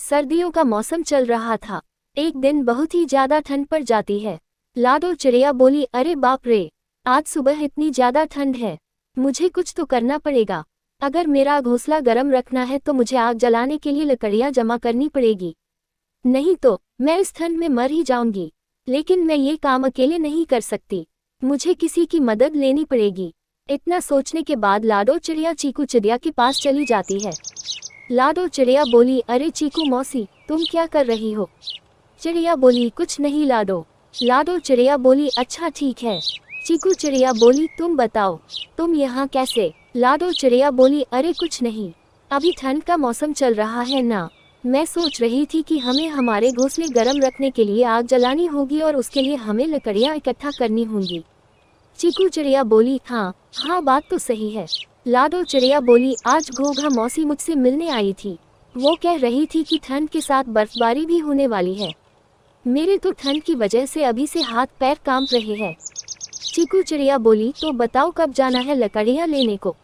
सर्दियों का मौसम चल रहा था। एक दिन बहुत ही ज्यादा ठंड पड़ जाती है। लाडो चिड़िया बोली, अरे बाप रे, आज सुबह इतनी ज्यादा ठंड है, मुझे कुछ तो करना पड़ेगा। अगर मेरा घोंसला गर्म रखना है तो मुझे आग जलाने के लिए लकड़ियां जमा करनी पड़ेगी, नहीं तो मैं इस ठंड में मर ही जाऊंगी। लेकिन मैं ये काम अकेले नहीं कर सकती, मुझे किसी की मदद लेनी पड़ेगी। इतना सोचने के बाद लाडो चिड़िया चीकू चिड़िया के पास चली जाती है। लाडो चिड़िया बोली, अरे चीकू मौसी, तुम क्या कर रही हो? चिड़िया बोली, कुछ नहीं लाडो। लाडो चिड़िया बोली, अच्छा ठीक है। चीकू चिड़िया बोली, तुम बताओ, तुम यहाँ कैसे? लाडो चिड़िया बोली, अरे कुछ नहीं, अभी ठंड का मौसम चल रहा है ना, मैं सोच रही थी कि हमें हमारे घोंसले गर्म रखने के लिए आग जलानी होगी और उसके लिए हमें लकड़ियाँ इकट्ठा करनी होंगी। चीकू चिड़िया बोली, हाँ हाँ, बात तो सही है। लाडो चिड़िया बोली, आज घोघा मौसी मुझसे मिलने आई थी, वो कह रही थी कि ठंड के साथ बर्फबारी भी होने वाली है। मेरे तो ठंड की वजह से अभी से हाथ पैर कांप रहे हैं। चीकू चिड़िया बोली, तो बताओ कब जाना है लकड़ियाँ लेने को?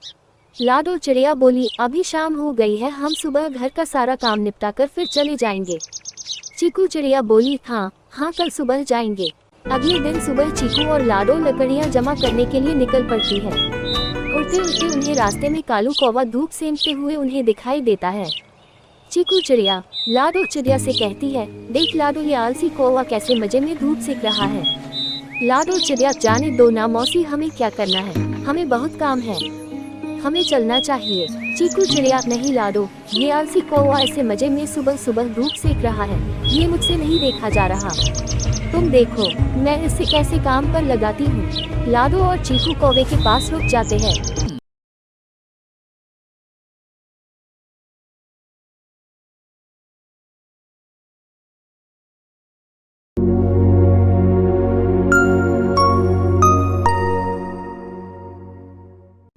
लाडो चिड़िया बोली, अभी शाम हो गई है, हम सुबह घर का सारा काम निपटाकर फिर चले जाएंगे। चीकू चिड़िया बोली, हाँ हाँ, कल सुबह जाएंगे। अगले दिन सुबह चीकू और लाडो लकड़ियाँ जमा करने के लिए निकल पड़ती है। उड़ते उड़ते उन्हें रास्ते में कालू कौवा धूप सेंकते हुए उन्हें दिखाई देता है। चीकू चिड़िया लाडो चिड़िया से कहती है, देख लाडो, ये आलसी कौवा कैसे मजे में धूप सेक रहा है। लाडो चिड़िया, जाने दो ना मौसी, हमें क्या करना है, हमें बहुत काम है, हमें चलना चाहिए। चीकू चिड़िया, नहीं लाडो, ये आलसी कौवा ऐसे मजे में सुबह सुबह धूप सेक रहा है, ये मुझसे नहीं देखा जा रहा। तुम देखो मैं इसे कैसे काम पर लगाती हूँ। लाडो और चीकू कौवे के पास रुक जाते हैं।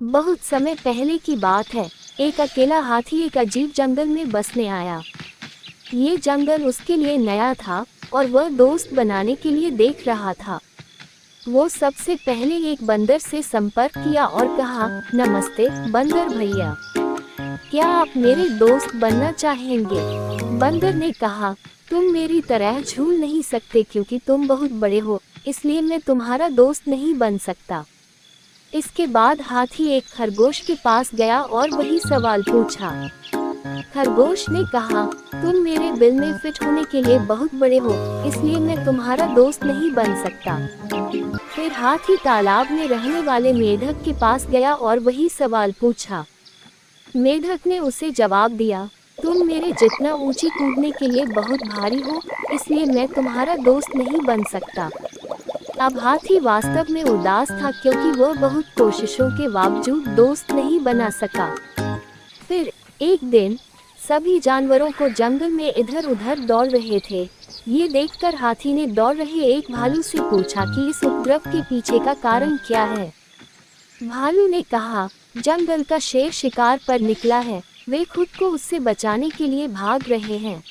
बहुत समय पहले की बात है। एक अकेला हाथी एक अजीब जंगल में बसने आया। ये जंगल उसके लिए नया था और वह दोस्त बनाने के लिए देख रहा था। वो सबसे पहले एक बंदर से संपर्क किया और कहा, नमस्ते बंदर भैया, क्या आप मेरे दोस्त बनना चाहेंगे? बंदर ने कहा, तुम मेरी तरह झूल नहीं सकते क्योंकि तुम बहुत बड़े हो, इसलिए मैं तुम्हारा दोस्त नहीं बन सकता। इसके बाद हाथी एक खरगोश के पास गया और वही सवाल पूछा। खरगोश ने कहा, तुम मेरे बिल में फिट होने के लिए बहुत बड़े हो, इसलिए मैं तुम्हारा दोस्त नहीं बन सकता। फिर हाथी तालाब में रहने वाले मेढक के पास गया और वही सवाल पूछा। मेढक ने उसे जवाब दिया, तुम मेरे जितना ऊंची कूदने के लिए बहुत भारी हो, इसलिए मैं तुम्हारा दोस्त नहीं बन सकता। अब हाथी वास्तव में उदास था क्योंकि वह बहुत कोशिशों के बावजूद दोस्त नहीं बना सका। फिर एक दिन सभी जानवरों को जंगल में इधर उधर दौड़ रहे थे। ये देखकर हाथी ने दौड़ रहे एक भालू से पूछा कि इस उपद्रव के पीछे का कारण क्या है। भालू ने कहा, जंगल का शेर शिकार पर निकला है, वे खुद को उससे बचाने के लिए भाग रहे हैं।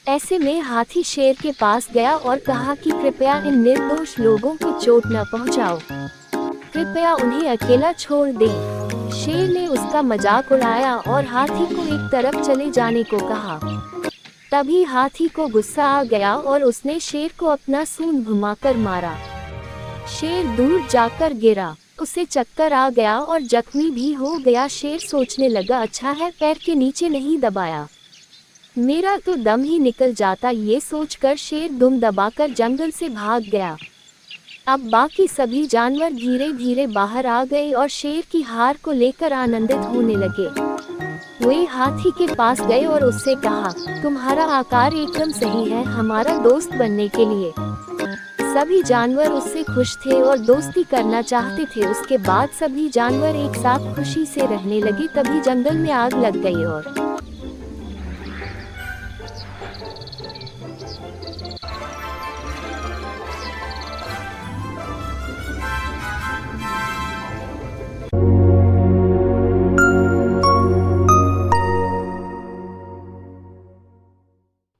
ऐसे में हाथी शेर के पास गया और कहा कि कृपया इन निर्दोष लोगों को चोट न पहुंचाओ, कृपया उन्हें अकेला छोड़ दें। शेर ने उसका मजाक उड़ाया और हाथी को एक तरफ चले जाने को कहा। तभी हाथी को गुस्सा आ गया और उसने शेर को अपना सूंड घुमाकर मारा। शेर दूर जाकर गिरा, उसे चक्कर आ गया और जख्मी भी हो गया। शेर सोचने लगा, अच्छा है पैर के नीचे नहीं दबाया, मेरा तो दम ही निकल जाता। ये सोचकर शेर दुम दबाकर जंगल से भाग गया। अब बाकी सभी जानवर धीरे धीरे बाहर आ गए और शेर की हार को लेकर आनंदित होने लगे। वे हाथी के पास गए और उससे कहा, तुम्हारा आकार एकदम सही है हमारा दोस्त बनने के लिए। सभी जानवर उससे खुश थे और दोस्ती करना चाहते थे। उसके बाद सभी जानवर एक साथ खुशी से रहने लगे। तभी जंगल में आग लग गई और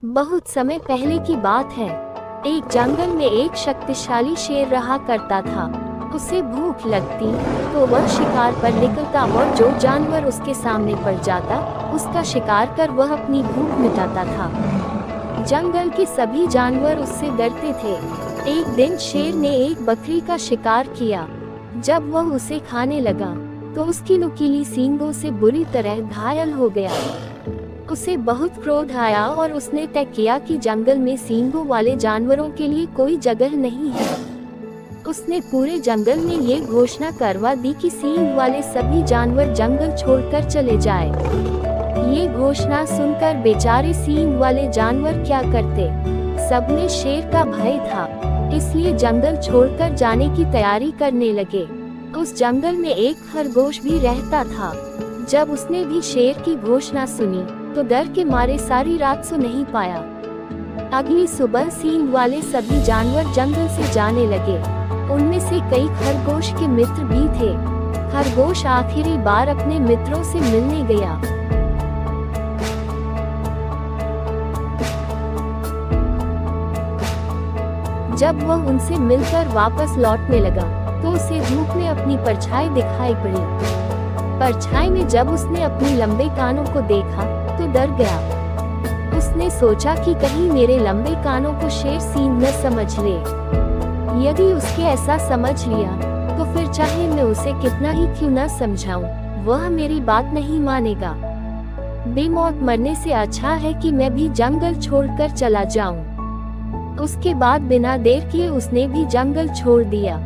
बहुत समय पहले की बात है। एक जंगल में एक शक्तिशाली शेर रहा करता था। उसे भूख लगती तो वह शिकार पर निकलता और जो जानवर उसके सामने पड़ जाता उसका शिकार कर वह अपनी भूख मिटाता था। जंगल के सभी जानवर उससे डरते थे। एक दिन शेर ने एक बकरी का शिकार किया। जब वह उसे खाने लगा तो उसकी नुकीली सींगों से बुरी तरह घायल हो गया। उसे बहुत क्रोध आया और उसने तय किया कि जंगल में सींगों वाले जानवरों के लिए कोई जगह नहीं है। उसने पूरे जंगल में ये घोषणा करवा दी कि सींग वाले सभी जानवर जंगल छोड़कर चले जाए। ये घोषणा सुनकर बेचारे सींग वाले जानवर क्या करते। सब में शेर का भय था, इसलिए जंगल छोड़कर जाने की तैयारी करने लगे। उस जंगल में एक खरगोश भी रहता था। जब उसने भी शेर की घोषणा सुनी तो डर के मारे सारी रात सो नहीं पाया। अगली सुबह सींग वाले सभी जानवर जंगल से जाने लगे। उनमें से कई खरगोश के मित्र भी थे। खरगोश आखिरी बार अपने मित्रों से मिलने गया। जब वह उनसे मिलकर वापस लौटने लगा तो उसे धूप में अपनी परछाई दिखाई पड़ी। परछाई में जब उसने अपने लंबे कानों को देखा तो डर गया। उसने सोचा कि कहीं मेरे लंबे कानों को शेर सींग न समझ ले। यदि उसके ऐसा समझ लिया तो फिर चाहे मैं उसे कितना ही क्यों न समझाऊं, वह मेरी बात नहीं मानेगा। बेमौत मरने से अच्छा है कि मैं भी जंगल छोड़कर चला जाऊं। उसके बाद बिना देर किए उसने भी जंगल छोड़ दिया।